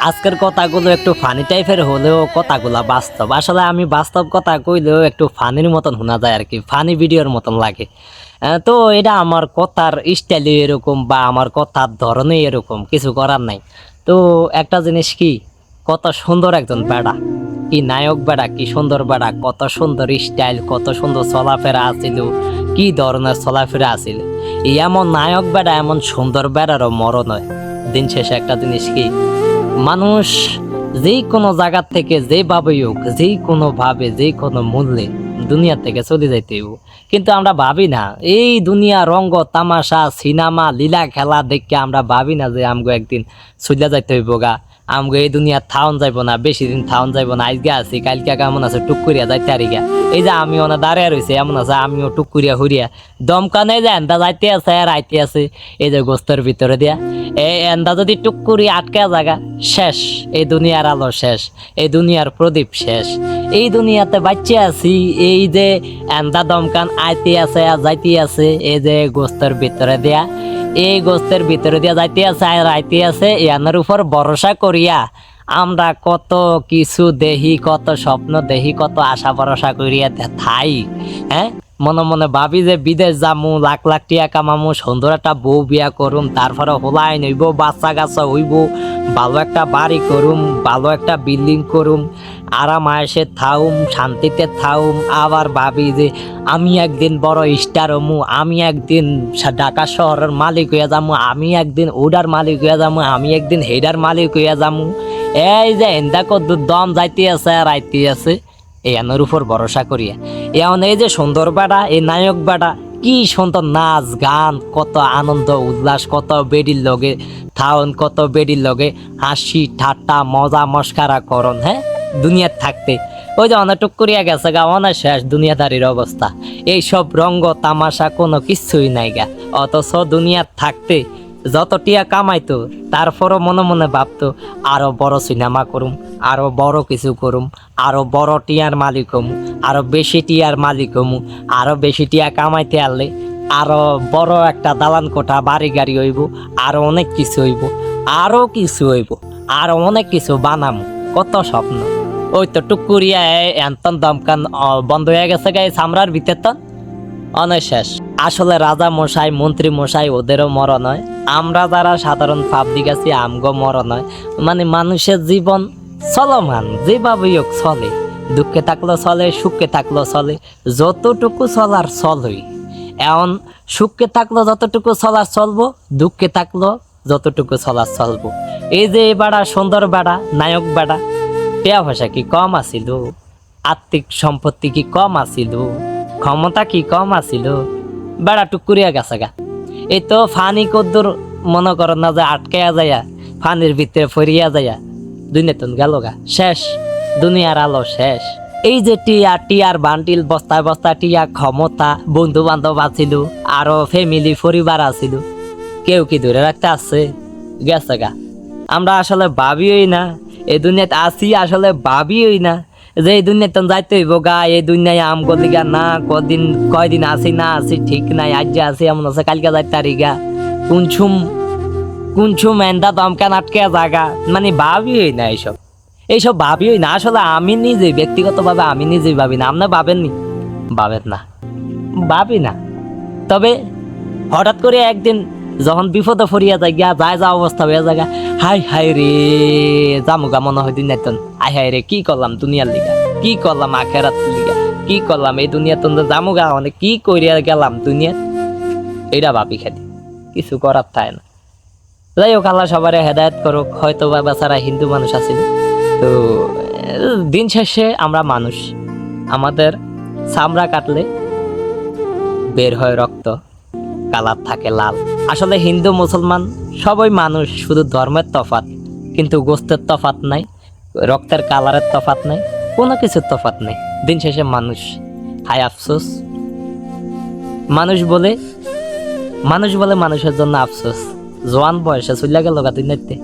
আজকের কথাগুলো একটু ফানি টাইপের হলেও কথাগুলো বাস্তব। আসলে আমি বাস্তব কথা কইলেও একটু ফানির মতন শোনা যায় আর কি, ফানি ভিডিওর মতন লাগে। তো এটা আমার কথার স্টাইলে এরকম বা আমার কথার ধরনে এরকম, কিছু করার নাই। তো একটা জিনিস কি, কত সুন্দর একজন বেড়া, কি নায়ক বেড়া, কি সুন্দর বেড়া, কত সুন্দর স্টাইল, কত সুন্দর চলাফেরা আছিল, কি ধরনের চলাফেরা আছিল। এমন নায়ক বেড়া, এমন সুন্দর বেড়ারও মরণ হয়। দিন শেষে একটা জিনিস কি, মানুষ যেই কোনো জায়গা থেকে যেভাবেই হোক, যেই কোনো ভাবে, যেই কোনো মূল্যে দুনিয়া থেকে চলে যাইতে হইব। কিন্তু আমরা ভাবি না, এই দুনিয়া রঙ্গ তামাশা সিনেমা লীলা খেলা দেখে আমরা ভাবি না যে আমগো একদিন চলে যাইতে হইব গা, আমগো এই দুনিয়া থাউন যাইব না, বেশি দিন থাউন যাইব না। আজকে আছি কালকে কেমন আছে টুক করিয়া যাইতে আরি গা। এই যে আমি ওনা দাঁড়িয়ে রয়েছে, এমন আছে আমিও টুক করিয়া হুরিয়া দমকানে যে এন্দা যাইতে আছে আর আইতে আছে, এই যে গোস্তের ভিতরে দিয়া এই এন্দা যদি টুক করি আটকা জায়গা শেষ, এই দুনিয়ার আলো শেষ, এই দুনিয়ার প্রদীপ শেষ। এই দুনিয়াতে বাচ্চা আছি, এই যে এন্দা দমকান আইতে আছে আর যাইতে আছে, এই যে গোস্তের ভিতরে দিয়া, এই গোস্তের ভিতরে দিয়া যাইতে আছে আর আইতে আছে, ইয়ানের উপর ভরসা করিয়া আমরা কত কিছু দেহি, কত স্বপ্ন দেহি, কত আশা ভরসা করিয়া থাই। হ্যাঁ, মনে মনে ভাবি যে বিদেশ যামু, লাখ লাখ টিয়া কামামু, সুন্দর একটা বউ বিয়া করুম, তারপরে হোলাই নইব, বাচ্চা গাছা হইব, ভালো একটা বাড়ি করুম, ভালো একটা বিল্ডিং করুম, আরাম আয়েসে থাউম, শান্তিতে থাউম। আবার ভাবি যে আমি একদিন বড় স্টার হমু, আমি একদিন ঢাকা শহরের মালিক হইয়া যামু, আমি একদিন ওডার মালিক হইয়া যামু, আমি একদিন হেডার মালিক হইয়া যামু। এই যে এন্দা কত দম যাইতে আছে আর আইতে আছে, এর উপর ভরসা করিয়া এমন এই যে সুন্দর বেড়া, এই নায়ক বেড়া, কি সুন্দর নাচ গান, কত আনন্দ উল্লাস, কত বেডির লগে থাউন, কত বেডির লগে হাসি ঠাট্টা মজা মস্কারা করন। হ্যাঁ, দুনিয়ার থাকতে ওই যে অনেক টুক করিয়া গেছে গা, অনেক শেষ দুনিয়াদারির অবস্থা। এইসব রঙ্গ তামাশা কোনো কিছুই নাই গা। অথচ দুনিয়ার থাকতে যত টিয়া কামাইতো, তারপরও মনে মনে ভাবতো আরো বড় সিনেমা করুম, আরো বড় কিছু করুম, আরো বড় টিয়ার মালিক হমু, আরো বেশি টিয়ার মালিক হমু, আরো বেশি টিয়া কামাইতে আনলে আরো বড় একটা দালান কোঠা বাড়ি গাড়ি হইব, আরো অনেক কিছু হইব, আরো কিছু হইব, আরো অনেক কিছু বানামু। কত স্বপ্ন, ওই তো টুকুরিয়া এন্তন দমকান বন্ধ হয়ে গেছে গায়ে চামড়ার ভিতর তন অনেক শেষ। আসলে রাজা মশাই মন্ত্রী মশাই ওদেরও মরণ হয়, আমরা যারা সাধারণ পাবলিক আছি আমগো মরণ হয়। মানে মানুষের জীবন চলমান, যেভাবেই হোক চলে, দুঃখে থাকলেও চলে, সুখে থাকলেও চলে, যতটুকু চলার চলই। এখন সুখে থাকলো যতটুকু চলার চলবো, দুঃখে থাকলো যতটুকু চলার চলবো। এই যে বেড়া, সুন্দর বেড়া, নায়ক বেড়া, টাকা পয়সা কি কম আছিল, আর্থিক সম্পত্তি কি কম আছিল, ক্ষমতা কি কম আছিল, বেড়া টুকুরিয়া গেছে গা। এই তো ফানি কদ্দুর মনে করো না যে আটকায়া যায়া, ফানির ভিতরে ফরিয়া যায়া দুনিয়াতন গেল গা, শেষ, দুনিয়ার আলো শেষ। এই যে টিয়া টিয়ার বান্ডিল, বস্তায় বস্তায় টিয়া, ক্ষমতা, বন্ধু বান্ধব আছিল, আরো ফ্যামিলি পরিবার আছিল, কেউ কি ধরে রাখতে আছে, গেছে গা। আমরা আসলে ভাবিই না এই দুনিয়াতে আসি, আসলে ভাবিই না যে এই দুনিয়াতে যাইতে হইব গা। এই দুনিয়ায় আম গলিগা না, কয়দিন আসি না আসি ঠিক নাই, আজ যে আসি এমন আছে কালকে যাইতে আরি গা, কুনছুম এন্দা দমকান আটকে জাগা। মানে ভাবিই না এইসব ভাবিই না। আসলে আমি নিজে ব্যক্তিগতভাবে আমি নিজেই ভাবি না, আপনি ভাবেননি? ভাবেন না, ভাবি না। তবে হঠাৎ করে একদিন যখন বিপদে ফরিয়া যায় গিয়া, যায় যা অবস্থা হয়ে যায়, হাই হাই রে জামুগা মনে হয় দিন নাইতন, হাই হাই রে কি করলাম দুনিয়ার লিগা, কি করলাম আখেরাত লিগা, কি করলাম এই দুনিয়া তো জামুগা, মানে কি করিয়া গেলাম দুনিয়া, এটা ভাবি খালি, কিছু করার থাকে না। যাই হোক, আল্লাহ সবারে হেদায়েত করুক। হয়তো বা বেচারা হিন্দু মানুষ আছিল, তো দিন শেষে আমরা মানুষ, আমাদের চামড়া কাটলে বের হয় রক্ত, কালার থাকে লাল। আসলে হিন্দু মুসলমান সবাই মানুষ, শুধু ধর্মের তফাৎ, কিন্তু গোস্তের তফাৎ নাই, রক্তের কালারের তফাৎ নাই, কোনো কিছুর তফাৎ নেই। দিন শেষে মানুষ। হায় আফসোস, মানুষ বলে মানুষের জন্য আফসোস। জোয়ান বয়সে চলে গেল গা দুনিয়াতে।